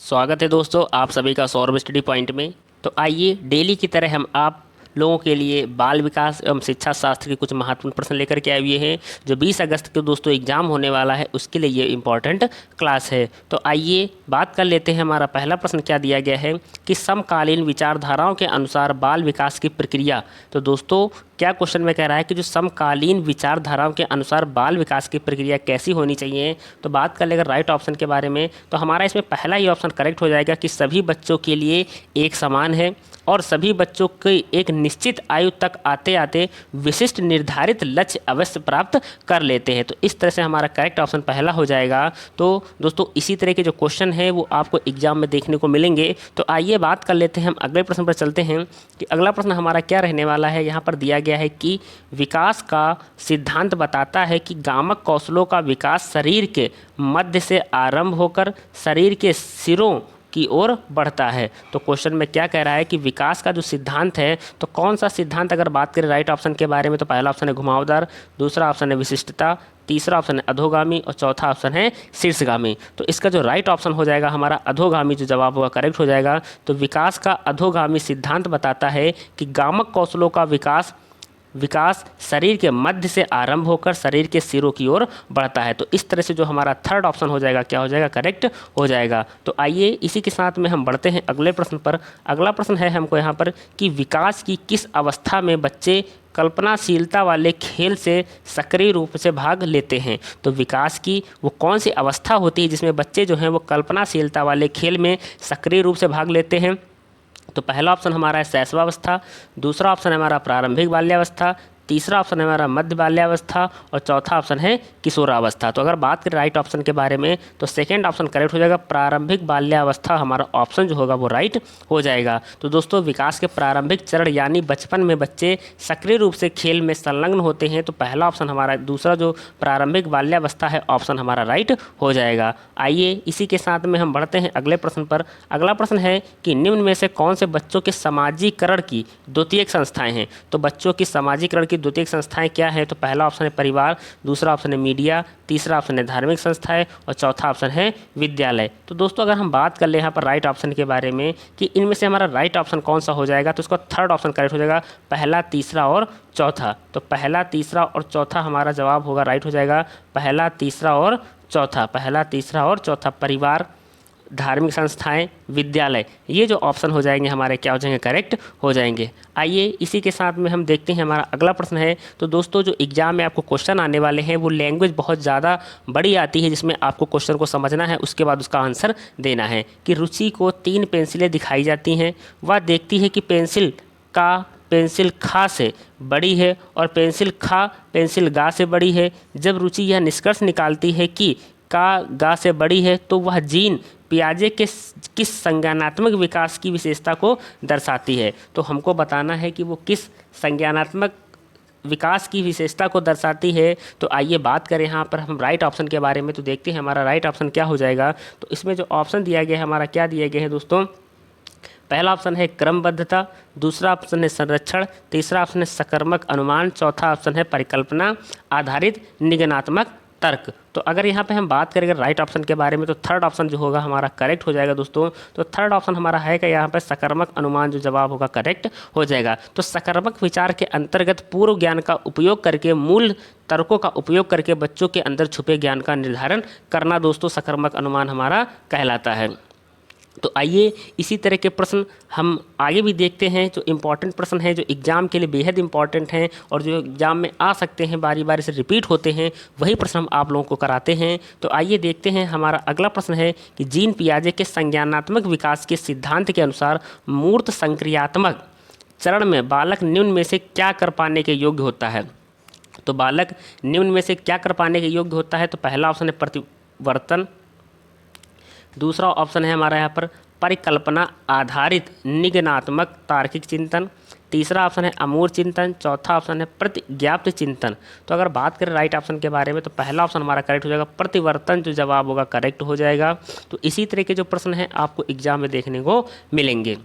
स्वागत है दोस्तों आप सभी का सौरभ स्टडी पॉइंट में। तो आइए डेली की तरह हम आप लोगों के लिए बाल विकास एवं शिक्षा शास्त्र के कुछ महत्वपूर्ण प्रश्न लेकर के आए हुए हैं। जो 20 अगस्त को दोस्तों एग्जाम होने वाला है उसके लिए ये इम्पॉर्टेंट क्लास है। तो आइए बात कर लेते हैं। हमारा पहला प्रश्न क्या दिया गया है कि समकालीन विचारधाराओं के अनुसार बाल विकास की प्रक्रिया। तो दोस्तों क्या क्वेश्चन में कह रहा है कि जो समकालीन विचारधाराओं के अनुसार बाल विकास की प्रक्रिया कैसी होनी चाहिए। तो बात कर लेगा राइट ऑप्शन के बारे में, तो हमारा इसमें पहला ही ऑप्शन करेक्ट हो जाएगा कि सभी बच्चों के लिए एक समान है और सभी बच्चों के एक निश्चित आयु तक आते आते विशिष्ट निर्धारित लक्ष्य अवश्य प्राप्त कर लेते हैं। तो इस तरह से हमारा करेक्ट ऑप्शन पहला हो जाएगा। तो दोस्तों इसी तरह के जो क्वेश्चन है वो आपको एग्जाम में देखने को मिलेंगे। तो आइए बात कर लेते हैं, हम अगले प्रश्न पर चलते हैं कि अगला प्रश्न हमारा क्या रहने वाला है। यहाँ पर दिया गया है कि विकास का सिद्धांत बताता है कि गामक कौशलों का विकास शरीर के मध्य से आरंभ होकर शरीर के सिरों की ओर बढ़ता है। तो क्वेश्चन में क्या कह रहा है कि विकास का जो सिद्धांत है, तो कौन सा सिद्धांत अगर बात करें राइट ऑप्शन के बारे में, तो पहला ऑप्शन है घुमावदार, दूसरा ऑप्शन है विशिष्टता, तीसरा ऑप्शन है अधोगामी और चौथा ऑप्शन है शीर्षगामी। तो इसका जो राइट ऑप्शन हो जाएगा हमारा अधोगामी, जो जवाब होगा करेक्ट हो जाएगा। तो विकास का अधोगामी सिद्धांत बताता है कि गामक कौशलों का विकास शरीर के मध्य से आरंभ होकर शरीर के सिरों की ओर बढ़ता है। तो इस तरह से जो हमारा थर्ड ऑप्शन हो जाएगा क्या हो जाएगा, करेक्ट हो जाएगा। तो आइए इसी के साथ में हम बढ़ते हैं अगले प्रश्न पर। अगला प्रश्न है हमको यहाँ पर कि विकास की किस अवस्था में बच्चे कल्पनाशीलता वाले खेल से सक्रिय रूप से भाग लेते हैं। तो विकास की वो कौन सी अवस्था होती है जिसमें बच्चे जो हैं वो कल्पनाशीलता वाले खेल में सक्रिय रूप से भाग लेते हैं। तो पहला ऑप्शन हमारा है शैशवावस्था, दूसरा ऑप्शन है हमारा प्रारंभिक बाल्यावस्था, तीसरा ऑप्शन है हमारा मध्य बाल्यावस्था और चौथा ऑप्शन है किशोरावस्था। तो अगर बात करें राइट ऑप्शन के बारे में, तो सेकंड ऑप्शन करेक्ट हो जाएगा। प्रारंभिक बाल्यावस्था हमारा ऑप्शन जो होगा वो राइट हो जाएगा। तो दोस्तों विकास के प्रारंभिक चरण यानी बचपन में बच्चे सक्रिय रूप से खेल में संलग्न होते हैं। तो पहला ऑप्शन हमारा, दूसरा जो प्रारंभिक बाल्यावस्था है ऑप्शन हमारा राइट हो जाएगा। आइए इसी के साथ में हम बढ़ते हैं अगले प्रश्न पर। अगला प्रश्न है कि निम्न में से कौन से बच्चों के समाजीकरण की द्वितीयक संस्थाएं हैं। तो बच्चों की समाजीकरण द्वितीयक संस्थाएं क्या है। तो पहला ऑप्शन है परिवार, दूसरा ऑप्शन है मीडिया, तीसरा ऑप्शन है धार्मिक संस्थाएं और चौथा ऑप्शन है विद्यालय। तो दोस्तों अगर हम बात कर ले यहाँ पर राइट ऑप्शन के बारे में कि इनमें से हमारा राइट ऑप्शन कौन सा हो जाएगा, तो इसका थर्ड ऑप्शन करेक्ट हो जाएगा, पहला, तीसरा और चौथा। तो पहला, तीसरा और चौथा हमारा जवाब होगा राइट हो जाएगा। पहला, तीसरा और चौथा, पहला, तीसरा और चौथा, परिवार, धार्मिक संस्थाएं, विद्यालय, ये जो ऑप्शन हो जाएंगे हमारे क्या हो जाएंगे, करेक्ट हो जाएंगे। आइए इसी के साथ में हम देखते हैं हमारा अगला प्रश्न है। तो दोस्तों जो एग्जाम में आपको क्वेश्चन आने वाले हैं वो लैंग्वेज बहुत ज़्यादा बड़ी आती है, जिसमें आपको क्वेश्चन को समझना है, उसके बाद उसका आंसर देना है। कि रुचि को 3 पेंसिलें दिखाई जाती हैं, वह देखती है कि पेंसिल खा से बड़ी है और पेंसिल खा पेंसिल गा से बड़ी है। जब रुचि यह निष्कर्ष निकालती है कि का गा से बड़ी है, तो वह जीन पियाजे के किस संज्ञानात्मक विकास की विशेषता को दर्शाती है। तो हमको बताना है कि वो किस संज्ञानात्मक विकास की विशेषता को दर्शाती है। तो आइए बात करें यहाँ पर हम राइट ऑप्शन के बारे में। तो देखते हैं हमारा राइट ऑप्शन क्या हो जाएगा। तो इसमें जो ऑप्शन दिया गया है हमारा क्या दिया गया है दोस्तों, पहला ऑप्शन है क्रमबद्धता, दूसरा ऑप्शन है संरक्षण, तीसरा ऑप्शन है सकर्मक अनुमान, चौथा ऑप्शन है परिकल्पना आधारित निगमनात्मक तर्क। तो अगर यहाँ पे हम बात करेंगे राइट ऑप्शन के बारे में, तो थर्ड ऑप्शन जो होगा हमारा करेक्ट हो जाएगा दोस्तों। तो थर्ड ऑप्शन हमारा है कि यहाँ पे सकर्मक अनुमान जो जवाब होगा करेक्ट हो जाएगा। तो सकर्मक विचार के अंतर्गत पूर्व ज्ञान का उपयोग करके मूल तर्कों का उपयोग करके बच्चों के अंदर छुपे ज्ञान का निर्धारण करना दोस्तों सकर्मक अनुमान हमारा कहलाता है। तो आइए इसी तरह के प्रश्न हम आगे भी देखते हैं, जो इम्पॉर्टेंट प्रश्न हैं, जो एग्ज़ाम के लिए बेहद इंपॉर्टेंट हैं और जो एग्ज़ाम में आ सकते हैं, बारी बारी से रिपीट होते हैं, वही प्रश्न हम आप लोगों को कराते हैं। तो आइए देखते हैं हमारा अगला प्रश्न है कि जीन पियाजे के संज्ञानात्मक विकास के सिद्धांत के अनुसार मूर्त संक्रियात्मक चरण में बालक निम्न में से क्या कर पाने के योग्य होता है। तो बालक निम्न में से क्या कर पाने के योग्य होता है। तो पहला ऑप्शन है प्रतिवर्तन, दूसरा ऑप्शन है हमारा यहाँ पर परिकल्पना आधारित निगमनात्मक तार्किक चिंतन, तीसरा ऑप्शन है अमूर्त चिंतन, चौथा ऑप्शन है प्रतिज्ञाप्त चिंतन। तो अगर बात करें राइट ऑप्शन के बारे में, तो पहला ऑप्शन हमारा करेक्ट हो जाएगा, प्रतिवर्तन जो जवाब होगा करेक्ट हो जाएगा। तो इसी तरह के जो प्रश्न हैं आपको एग्जाम में देखने को मिलेंगे।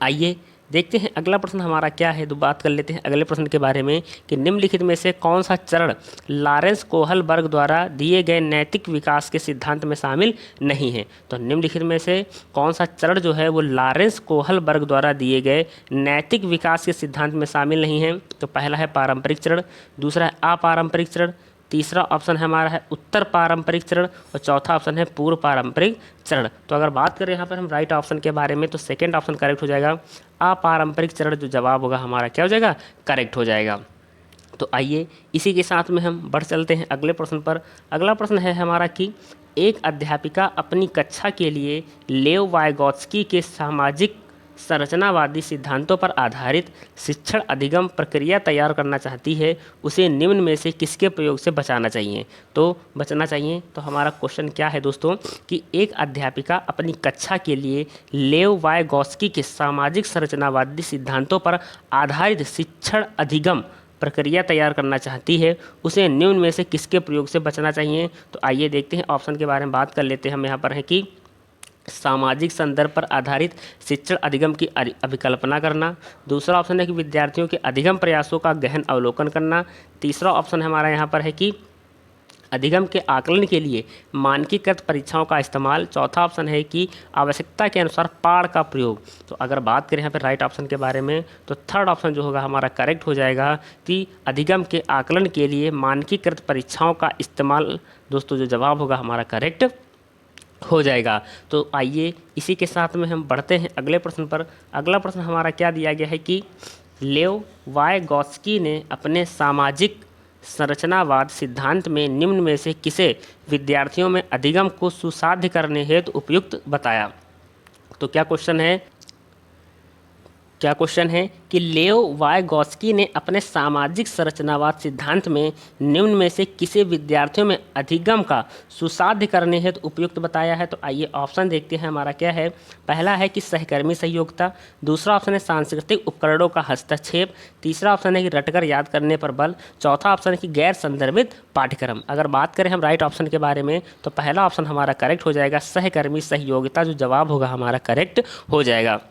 आइए देखते हैं अगला प्रश्न हमारा क्या है। तो बात कर लेते हैं अगले प्रश्न के बारे में कि निम्नलिखित में से कौन सा चरण लॉरेंस कोहलबर्ग द्वारा दिए गए नैतिक विकास के सिद्धांत में शामिल नहीं है। तो निम्नलिखित में से कौन सा चरण जो है वो लॉरेंस कोहलबर्ग द्वारा दिए गए नैतिक विकास के सिद्धांत में शामिल नहीं है। तो पहला है पारंपरिक चरण, दूसरा है अपारंपरिक चरण, तीसरा ऑप्शन है हमारा है उत्तर पारंपरिक चरण और चौथा ऑप्शन है पूर्व पारंपरिक चरण। तो अगर बात करें यहाँ पर हम राइट ऑप्शन के बारे में तो सेकंड ऑप्शन करेक्ट हो जाएगा, अपारंपरिक चरण जो जवाब होगा हमारा क्या हो जाएगा, करेक्ट हो जाएगा। तो आइए इसी के साथ में हम बढ़ चलते हैं अगले प्रश्न पर। अगला प्रश्न है हमारा कि एक अध्यापिका अपनी कक्षा के लिए लेव वाइगॉत्स्की के सामाजिक संरचनावादी सिद्धांतों पर आधारित शिक्षण अधिगम प्रक्रिया तैयार करना चाहती है, उसे निम्न में से किसके प्रयोग से बचाना चाहिए। तो बचना चाहिए तो हमारा क्वेश्चन क्या है दोस्तों कि एक अध्यापिका अपनी कक्षा के लिए लेव वाइगॉत्स्की के सामाजिक संरचनावादी सिद्धांतों पर आधारित शिक्षण अधिगम प्रक्रिया तैयार करना चाहती है, उसे निम्न में से किसके प्रयोग से बचना चाहिए। तो आइए देखते हैं ऑप्शन के बारे में बात कर लेते हैं। हम यहाँ पर है कि सामाजिक संदर्भ पर आधारित शिक्षण अधिगम की अभिकल्पना करना, दूसरा ऑप्शन है कि विद्यार्थियों के अधिगम प्रयासों का गहन अवलोकन करना, तीसरा ऑप्शन हमारा यहाँ पर है कि अधिगम के आकलन के लिए मानकीकृत परीक्षाओं का इस्तेमाल, चौथा ऑप्शन है कि आवश्यकता के अनुसार पाठ का प्रयोग। तो अगर बात करें यहाँ पर राइट ऑप्शन के बारे में तो थर्ड ऑप्शन जो होगा हमारा करेक्ट हो जाएगा कि अधिगम के आकलन के लिए मानकीकृत परीक्षाओं का इस्तेमाल दोस्तों जो जवाब होगा हमारा करेक्ट हो जाएगा। तो आइए इसी के साथ में हम बढ़ते हैं अगले प्रश्न पर। अगला प्रश्न हमारा क्या दिया गया है कि लेव वाइगॉत्स्की ने अपने सामाजिक संरचनावाद सिद्धांत में निम्न में से किसे विद्यार्थियों में अधिगम को सुसाध्य करने हेतु उपयुक्त बताया। तो क्या क्वेश्चन है कि लेव वाइगॉत्स्की ने अपने सामाजिक संरचनावाद सिद्धांत में निम्न में से किसे विद्यार्थियों में अधिगम का सुसाध्य करने हेतु उपयुक्त बताया है। तो आइए ऑप्शन देखते हैं हमारा क्या है। पहला है कि सहकर्मी सहयोगिता, दूसरा ऑप्शन है सांस्कृतिक उपकरणों का हस्तक्षेप, तीसरा ऑप्शन है कि रटकर याद करने पर बल, चौथा ऑप्शन है कि गैर संदर्भित पाठ्यक्रम। अगर बात करें हम राइट ऑप्शन के बारे में तो पहला ऑप्शन हमारा करेक्ट हो जाएगा, सहकर्मी सहयोगिता जो जवाब होगा हमारा करेक्ट हो जाएगा।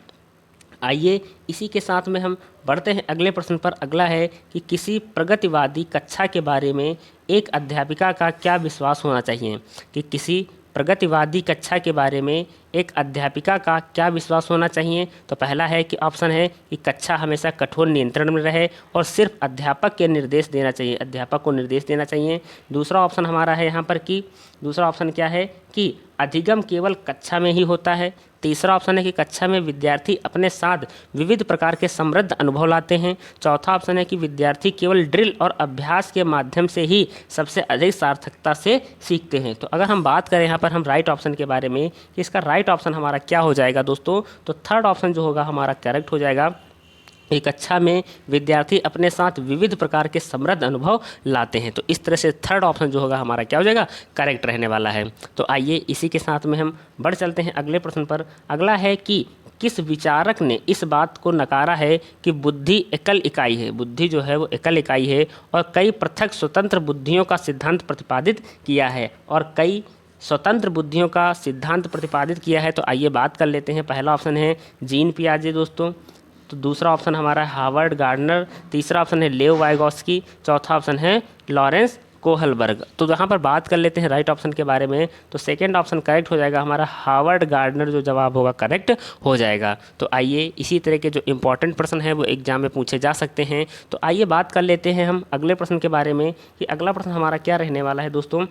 आइए इसी के साथ में हम बढ़ते हैं अगले प्रश्न पर। अगला है कि किसी प्रगतिवादी कक्षा के बारे में एक अध्यापिका का क्या विश्वास होना चाहिए। कि किसी प्रगतिवादी कक्षा के बारे में एक अध्यापिका का क्या विश्वास होना चाहिए। तो पहला है कि ऑप्शन है कि कक्षा हमेशा कठोर नियंत्रण में रहे और सिर्फ अध्यापक के निर्देश देना चाहिए, अध्यापक को निर्देश देना चाहिए। दूसरा ऑप्शन हमारा है यहाँ पर कि दूसरा ऑप्शन क्या है कि अधिगम केवल कक्षा में ही होता है। तीसरा ऑप्शन है कि कक्षा में विद्यार्थी अपने साथ विविध प्रकार के समृद्ध अनुभव लाते हैं। चौथा ऑप्शन है कि विद्यार्थी केवल ड्रिल और अभ्यास के माध्यम से ही सबसे अधिक सार्थकता से सीखते हैं। तो अगर हम बात करें यहाँ पर हम राइट ऑप्शन के बारे में कि इसका राइट ऑप्शन हमारा क्या हो जाएगा दोस्तों, तो थर्ड ऑप्शन जो होगा हमारा करेक्ट हो जाएगा। एक कक्षा में विद्यार्थी अपने साथ विविध प्रकार के समृद्ध अनुभव लाते हैं। तो इस तरह से थर्ड ऑप्शन जो होगा हमारा क्या हो जाएगा, करेक्ट रहने वाला है। तो आइए इसी के साथ में हम बढ़ चलते हैं अगले प्रश्न पर। अगला है कि किस विचारक ने इस बात को नकारा है कि बुद्धि एकल इकाई है, बुद्धि जो है वो एकल इकाई है और कई पृथक स्वतंत्र बुद्धियों का सिद्धांत प्रतिपादित किया है और कई स्वतंत्र बुद्धियों का सिद्धांत प्रतिपादित किया है। तो आइए बात कर लेते हैं। पहला ऑप्शन है जीन पियाजे दोस्तों, तो दूसरा ऑप्शन हमारा है हार्वर्ड गार्डनर, तीसरा ऑप्शन है लेव वाइगॉत्स्की, चौथा ऑप्शन है लॉरेंस कोहलबर्ग। तो यहाँ पर बात कर लेते हैं राइट ऑप्शन के बारे में तो सेकंड ऑप्शन करेक्ट हो जाएगा हमारा, हार्वर्ड गार्डनर जो जवाब होगा करेक्ट हो जाएगा। तो आइए इसी तरह के जो इंपॉर्टेंट प्रश्न है वो एग्जाम में पूछे जा सकते हैं। तो आइए बात कर लेते हैं हम अगले प्रश्न के बारे में कि अगला प्रश्न हमारा क्या रहने वाला है दोस्तों।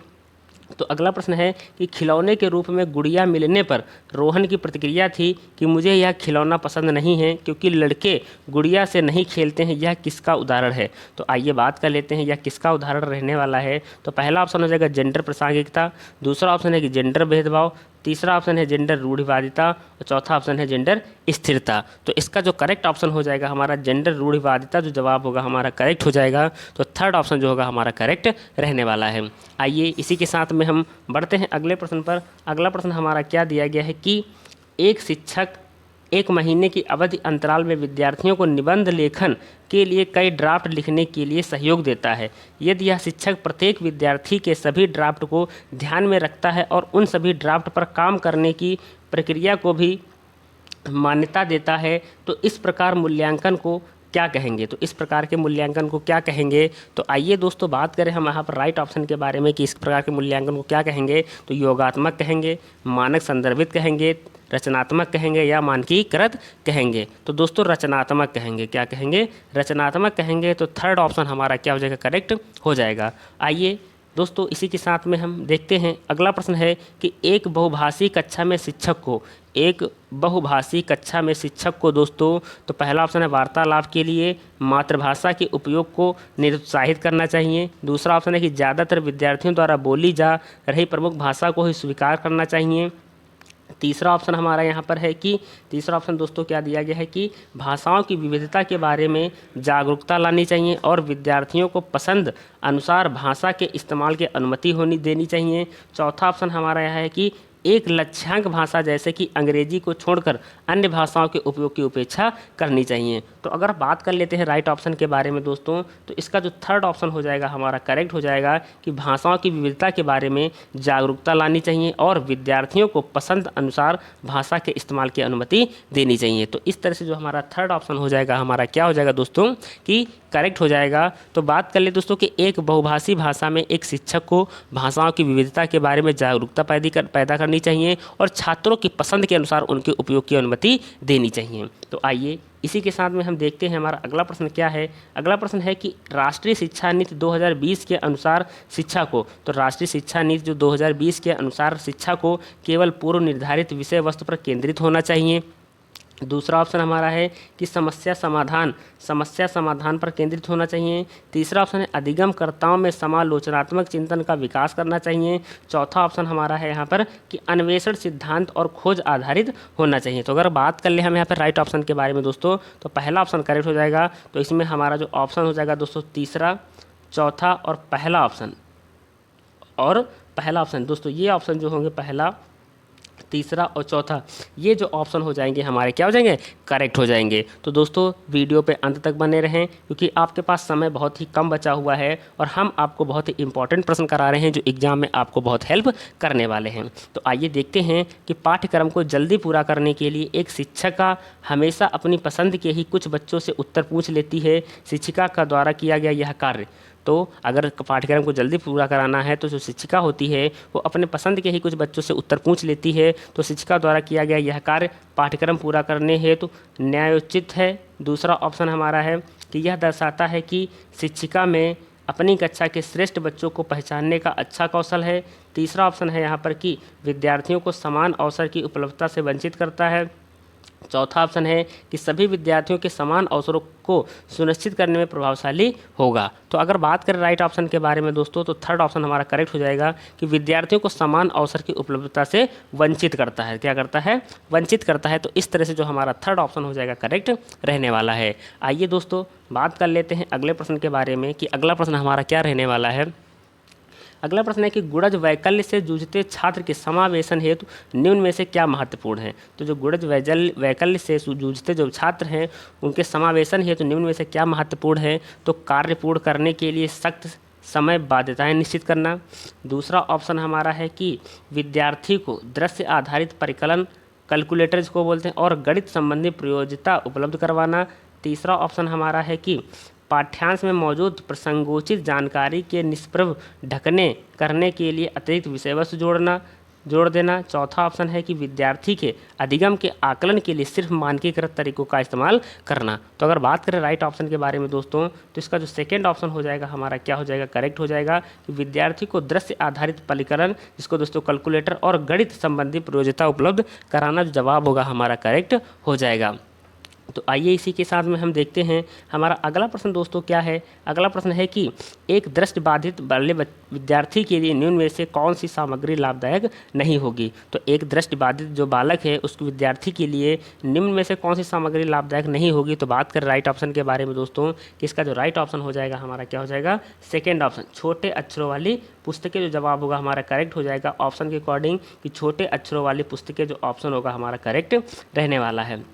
तो अगला प्रश्न है कि खिलौने के रूप में गुड़िया मिलने पर रोहन की प्रतिक्रिया थी कि मुझे यह खिलौना पसंद नहीं है क्योंकि लड़के गुड़िया से नहीं खेलते हैं, यह किसका उदाहरण है। तो आइए बात कर लेते हैं यह किसका उदाहरण रहने वाला है। तो पहला ऑप्शन हो जाएगा जेंडर प्रासंगिकता, दूसरा ऑप्शन है कि जेंडर भेदभाव, तीसरा ऑप्शन है जेंडर रूढ़िवादिता और चौथा ऑप्शन है जेंडर स्थिरता। तो इसका जो करेक्ट ऑप्शन हो जाएगा हमारा जेंडर रूढ़िवादिता जो जवाब होगा हमारा करेक्ट हो जाएगा। तो थर्ड ऑप्शन जो होगा हमारा करेक्ट रहने वाला है। आइए इसी के साथ में हम बढ़ते हैं अगले प्रश्न पर। अगला प्रश्न हमारा क्या दिया गया है कि एक शिक्षक 1 महीने की अवधि अंतराल में विद्यार्थियों को निबंध लेखन के लिए कई ड्राफ्ट लिखने के लिए सहयोग देता है। यदि यह शिक्षक प्रत्येक विद्यार्थी के सभी ड्राफ्ट को ध्यान में रखता है और उन सभी ड्राफ्ट पर काम करने की प्रक्रिया को भी मान्यता देता है, तो इस प्रकार मूल्यांकन को क्या कहेंगे? तो इस प्रकार के मूल्यांकन को क्या कहेंगे? तो आइए दोस्तों बात करें हम यहाँ पर राइट ऑप्शन के बारे में कि इस प्रकार के मूल्यांकन को क्या कहेंगे। तो योगात्मक कहेंगे, मानक संदर्भित कहेंगे, रचनात्मक कहेंगे या मानकीकृत कहेंगे? तो दोस्तों रचनात्मक कहेंगे। क्या कहेंगे? रचनात्मक कहेंगे। तो थर्ड ऑप्शन हमारा क्या हो जाएगा? करेक्ट हो जाएगा। आइए दोस्तों इसी के साथ में हम देखते हैं अगला प्रश्न है कि एक बहुभाषी कक्षा में शिक्षक को, एक बहुभाषी कक्षा में शिक्षक को दोस्तों, तो पहला ऑप्शन है वार्तालाप के लिए मातृभाषा के उपयोग को निरुत्साहित करना चाहिए। दूसरा ऑप्शन है कि ज़्यादातर विद्यार्थियों द्वारा बोली जा रही प्रमुख भाषा को ही स्वीकार करना चाहिए। तीसरा ऑप्शन हमारा यहाँ पर है कि तीसरा ऑप्शन दोस्तों क्या दिया गया है कि भाषाओं की विविधता के बारे में जागरूकता लानी चाहिए और विद्यार्थियों को पसंद अनुसार भाषा के इस्तेमाल की अनुमति होनी देनी चाहिए। चौथा ऑप्शन हमारा यह है कि एक लक्ष्यांक भाषा जैसे कि अंग्रेजी को छोड़कर अन्य भाषाओं के उपयोग की उपेक्षा करनी चाहिए। तो अगर बात कर लेते हैं राइट ऑप्शन के बारे में दोस्तों, तो इसका जो थर्ड ऑप्शन हो जाएगा हमारा करेक्ट हो जाएगा कि भाषाओं की विविधता के बारे में जागरूकता लानी चाहिए और विद्यार्थियों को पसंद अनुसार भाषा के इस्तेमाल की अनुमति देनी चाहिए। तो इस तरह से जो हमारा थर्ड ऑप्शन हो जाएगा हमारा क्या हो जाएगा दोस्तों कि करेक्ट हो जाएगा। तो बात कर ले दोस्तों कि एक बहुभाषी भाषा में एक शिक्षक को भाषाओं की विविधता के बारे में जागरूकता पैदा करनी चाहिए और छात्रों की पसंद के अनुसार उनके उपयोग की अनुमति देनी चाहिए। तो आइए इसी के साथ में हम देखते हैं हमारा अगला प्रश्न क्या है। अगला प्रश्न है कि राष्ट्रीय शिक्षा नीति 2020 के अनुसार शिक्षा को, तो राष्ट्रीय शिक्षा नीति जो 2020 के अनुसार शिक्षा को केवल पूर्व निर्धारित विषय वस्तु पर केंद्रित होना चाहिए। दूसरा ऑप्शन हमारा है कि समस्या समाधान पर केंद्रित होना चाहिए। तीसरा ऑप्शन है अधिगमकर्ताओं में समालोचनात्मक चिंतन का विकास करना चाहिए। चौथा ऑप्शन हमारा है यहाँ पर कि अन्वेषण सिद्धांत और खोज आधारित होना चाहिए। तो अगर बात कर ले हम यहाँ पर राइट ऑप्शन के बारे में दोस्तों, तो पहला ऑप्शन करेक्ट हो जाएगा। तो इसमें हमारा जो ऑप्शन हो जाएगा दोस्तों तीसरा, चौथा और पहला ऑप्शन दोस्तों, ये ऑप्शन जो होंगे पहला, तीसरा और चौथा, ये जो ऑप्शन हो जाएंगे हमारे क्या हो जाएंगे? करेक्ट हो जाएंगे। तो दोस्तों वीडियो पे अंत तक बने रहें क्योंकि आपके पास समय बहुत ही कम बचा हुआ है और हम आपको बहुत ही इंपॉर्टेंट प्रश्न करा रहे हैं जो एग्जाम में आपको बहुत हेल्प करने वाले हैं। तो आइए देखते हैं कि पाठ्यक्रम को जल्दी पूरा करने के लिए एक शिक्षिका हमेशा अपनी पसंद के ही कुछ बच्चों से उत्तर पूछ लेती है। शिक्षिका का द्वारा किया गया यह कार्य, तो अगर पाठ्यक्रम को जल्दी पूरा कराना है तो जो शिक्षिका होती है वो अपने पसंद के ही कुछ बच्चों से उत्तर पूछ लेती है। तो शिक्षिका द्वारा किया गया यह कार्य पाठ्यक्रम पूरा करने हेतु न्यायोचित है। दूसरा ऑप्शन हमारा है कि यह दर्शाता है कि शिक्षिका में अपनी कक्षा के श्रेष्ठ बच्चों को पहचानने का अच्छा कौशल है। तीसरा ऑप्शन है यहाँ पर कि विद्यार्थियों को समान अवसर की उपलब्धता से वंचित करता है। चौथा ऑप्शन है कि सभी विद्यार्थियों के समान अवसरों को सुनिश्चित करने में प्रभावशाली होगा। तो अगर बात करें राइट ऑप्शन के बारे में दोस्तों, तो थर्ड ऑप्शन हमारा करेक्ट हो जाएगा कि विद्यार्थियों को समान अवसर की उपलब्धता से वंचित करता है। क्या करता है? वंचित करता है। तो इस तरह से जो हमारा थर्ड ऑप्शन हो जाएगा करेक्ट रहने वाला है। आइए दोस्तों बात कर लेते हैं अगले प्रश्न के बारे में कि अगला प्रश्न हमारा क्या रहने वाला है। अगला प्रश्न है कि गुणज वैकल्य से जूझते छात्र के समावेशन हेतु निम्न में से क्या महत्वपूर्ण है? तो जो गुणज वैकल्य से जूझते जो छात्र हैं उनके समावेशन हेतु निम्न में से क्या महत्वपूर्ण है? तो कार्य पूर्ण करने के लिए सख्त समय बाध्यताएं निश्चित करना। दूसरा ऑप्शन हमारा है कि विद्यार्थी को दृश्य आधारित परिकलन, कैलकुलेटर जिसको बोलते हैं, और गणित संबंधी प्रयोज्यता उपलब्ध करवाना। तीसरा ऑप्शन हमारा है कि पाठ्यांश में मौजूद प्रसंगोचित जानकारी के निष्प्रभ ढकने करने के लिए अतिरिक्त विषय वस्तु जोड़ देना। चौथा ऑप्शन है कि विद्यार्थी के अधिगम के आकलन के लिए सिर्फ मानकीकृत तरीकों का इस्तेमाल करना। तो अगर बात करें राइट ऑप्शन के बारे में दोस्तों, तो इसका जो सेकंड ऑप्शन हो जाएगा हमारा क्या हो जाएगा? करेक्ट हो जाएगा कि विद्यार्थी को दृश्य आधारित परिकलन, जिसको दोस्तों कैलकुलेटर, और गणित संबंधी प्रयोज्यता उपलब्ध कराना जो जवाब होगा हमारा करेक्ट हो जाएगा। तो आइए इसी के साथ में हम देखते हैं हमारा अगला प्रश्न दोस्तों क्या है। अगला प्रश्न है कि एक दृष्टिबाधित वाले विद्यार्थी के लिए निम्न में से कौन सी सामग्री लाभदायक नहीं होगी? तो एक दृष्टिबाधित जो बालक है उसके विद्यार्थी के लिए निम्न में से कौन सी सामग्री लाभदायक नहीं होगी? तो बात करें राइट ऑप्शन के बारे में दोस्तों, कि इसका जो राइट ऑप्शन हो जाएगा हमारा क्या हो जाएगा? सेकेंड ऑप्शन, छोटे अक्षरों वाली पुस्तकें जो जवाब होगा हमारा करेक्ट हो जाएगा ऑप्शन के अकॉर्डिंग, कि छोटे अक्षरों वाली पुस्तकें जो ऑप्शन होगा हमारा करेक्ट रहने वाला है।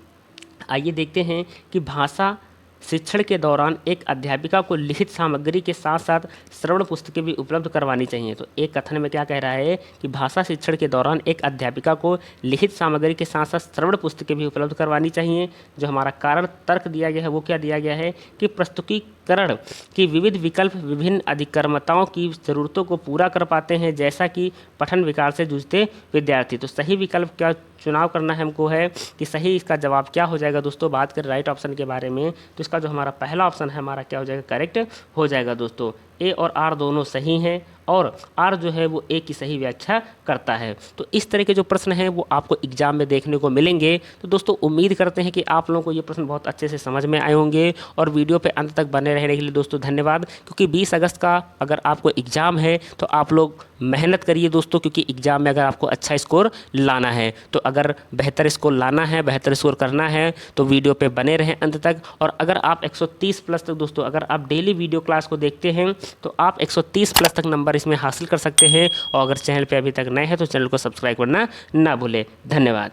आइए देखते हैं कि भाषा शिक्षण के दौरान एक अध्यापिका को लिखित सामग्री के साथ साथ श्रवण पुस्तकें भी उपलब्ध करवानी चाहिए। तो एक कथन में क्या कह रहा है कि भाषा शिक्षण के दौरान एक अध्यापिका को लिखित सामग्री के साथ साथ श्रवण पुस्तकें भी उपलब्ध करवानी चाहिए। जो हमारा कारण तर्क दिया गया है वो क्या दिया गया है कि प्रस्तुतीकरण की विविध विकल्प विभिन्न अधिकर्मताओं की ज़रूरतों को पूरा कर पाते हैं, जैसा कि पठन विकार से जूझते विद्यार्थी। तो सही विकल्प क्या चुनाव करना है हमको है कि सही इसका जवाब क्या हो जाएगा दोस्तों। बात करें राइट ऑप्शन के बारे में तो इसका जो हमारा पहला ऑप्शन है हमारा क्या हो जाएगा, करेक्ट हो जाएगा दोस्तों। ए और आर दोनों सही हैं और आर जो है वो ए की सही व्याख्या करता है। तो इस तरह के जो प्रश्न हैं वो आपको एग्जाम में देखने को मिलेंगे। तो दोस्तों उम्मीद करते हैं कि आप लोगों को ये प्रश्न बहुत अच्छे से समझ में आए होंगे और वीडियो पे अंत तक बने रहने के लिए दोस्तों धन्यवाद। क्योंकि 20 अगस्त का अगर आपको एग्ज़ाम है तो आप लोग मेहनत करिए दोस्तों, क्योंकि एग्ज़ाम में अगर आपको अच्छा स्कोर लाना है तो अगर बेहतर स्कोर लाना है, बेहतर स्कोर करना है तो वीडियो पे बने रहें अंत तक। और अगर आप 130 प्लस तक दोस्तों अगर आप डेली वीडियो क्लास को देखते हैं तो आप 130 प्लस तक नंबर इसमें हासिल कर सकते हैं। और अगर चैनल पे अभी तक नए हैं तो चैनल को सब्सक्राइब करना ना भूलें। धन्यवाद।